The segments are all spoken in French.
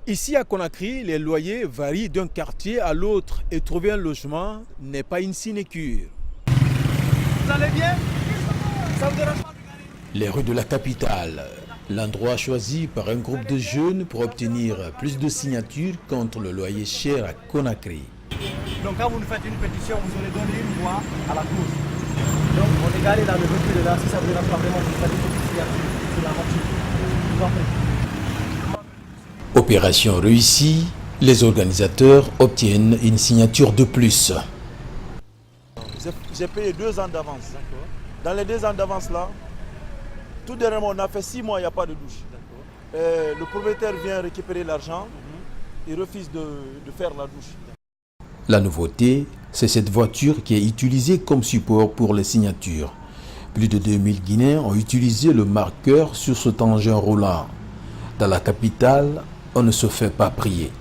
Ici à Conakry, les loyers varient d'un quartier à l'autre et trouver un logement n'est pas une sinécure. Vous allez bien? Ça vous dérange pas? Les rues de la capitale, l'endroit choisi par un groupe de jeunes pour obtenir plus de signatures contre le loyer cher à Conakry. Donc quand vous nous faites une pétition, vous allez donner une voix à la cause. Donc on est garé dans le véhicule de là, si ça vous dérange pas vraiment, vous faites une pétition sur la voiture. Je vous en prie. Opération réussie, les organisateurs obtiennent une signature de plus. J'ai payé 2 ans d'avance. Dans les 2 ans d'avance là, tout dernièrement on a fait 6 mois, il n'y a pas de douche. Le propriétaire vient récupérer l'argent, il refuse de faire la douche. La nouveauté, c'est cette voiture qui est utilisée comme support pour les signatures. Plus de 2000 Guinéens ont utilisé le marqueur sur cet engin roulant. Dans la capitale, on ne se fait pas prier.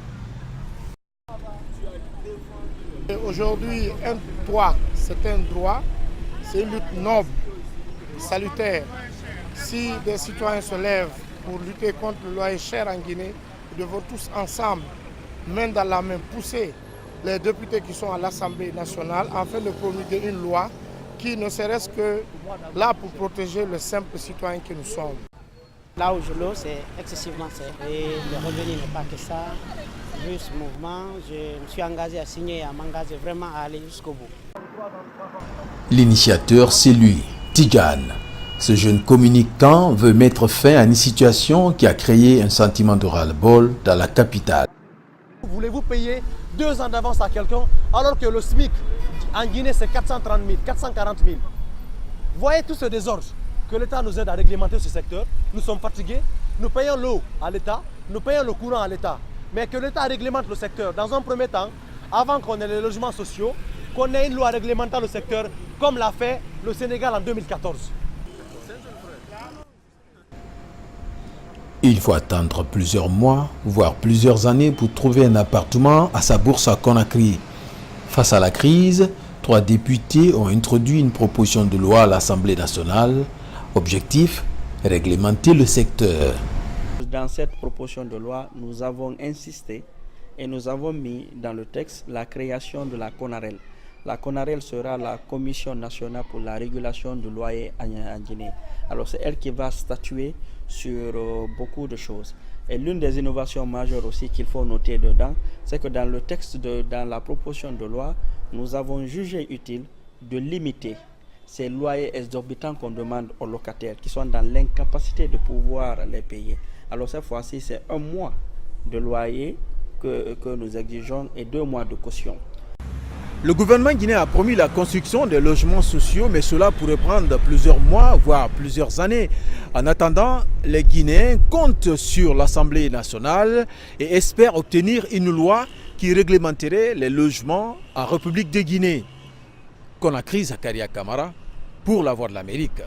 Aujourd'hui, un toit, c'est un droit, c'est une lutte noble, salutaire. Si des citoyens se lèvent pour lutter contre le loyer cher en Guinée, nous devons tous ensemble, main dans la main, pousser les députés qui sont à l'Assemblée nationale afin de promulguer une loi qui ne serait-ce que là pour protéger le simple citoyen que nous sommes. Là où je loue, c'est excessivement cher. Et le revenu n'est pas que ça. Vu ce mouvement, je me suis engagé à signer et à m'engager vraiment à aller jusqu'au bout. L'initiateur, c'est lui, Tidjane. Ce jeune communicant veut mettre fin à une situation qui a créé un sentiment de ras-le-bol dans la capitale. Voulez-vous payer 2 ans d'avance à quelqu'un alors que le SMIC en Guinée c'est 430 000, 440 000. Voyez tout ce désordre. Que l'État nous aide à réglementer ce secteur. Nous sommes fatigués, nous payons l'eau à l'État, nous payons le courant à l'État. Mais que l'État réglemente le secteur dans un premier temps, avant qu'on ait les logements sociaux, qu'on ait une loi réglementant le secteur comme l'a fait le Sénégal en 2014. Il faut attendre plusieurs mois, voire plusieurs années pour trouver un appartement à sa bourse à Conakry. Face à la crise, 3 députés ont introduit une proposition de loi à l'Assemblée nationale. Objectif, réglementer le secteur. Dans cette proposition de loi, nous avons insisté et nous avons mis dans le texte la création de la CONAREL. La CONAREL sera la Commission nationale pour la régulation du loyer en Guinée. Alors c'est elle qui va statuer sur beaucoup de choses. Et l'une des innovations majeures aussi qu'il faut noter dedans, c'est que dans le texte, dans la proposition de loi, nous avons jugé utile de limiter ces loyers exorbitants qu'on demande aux locataires qui sont dans l'incapacité de pouvoir les payer. Alors cette fois-ci, c'est 1 mois de loyer que nous exigeons et 2 mois de caution. Le gouvernement guinéen a promis la construction des logements sociaux, mais cela pourrait prendre plusieurs mois, voire plusieurs années. En attendant, les Guinéens comptent sur l'Assemblée nationale et espèrent obtenir une loi qui réglementerait les logements en République de Guinée. Conakry, Zakaria Kamara, pour la Voix de l'Amérique.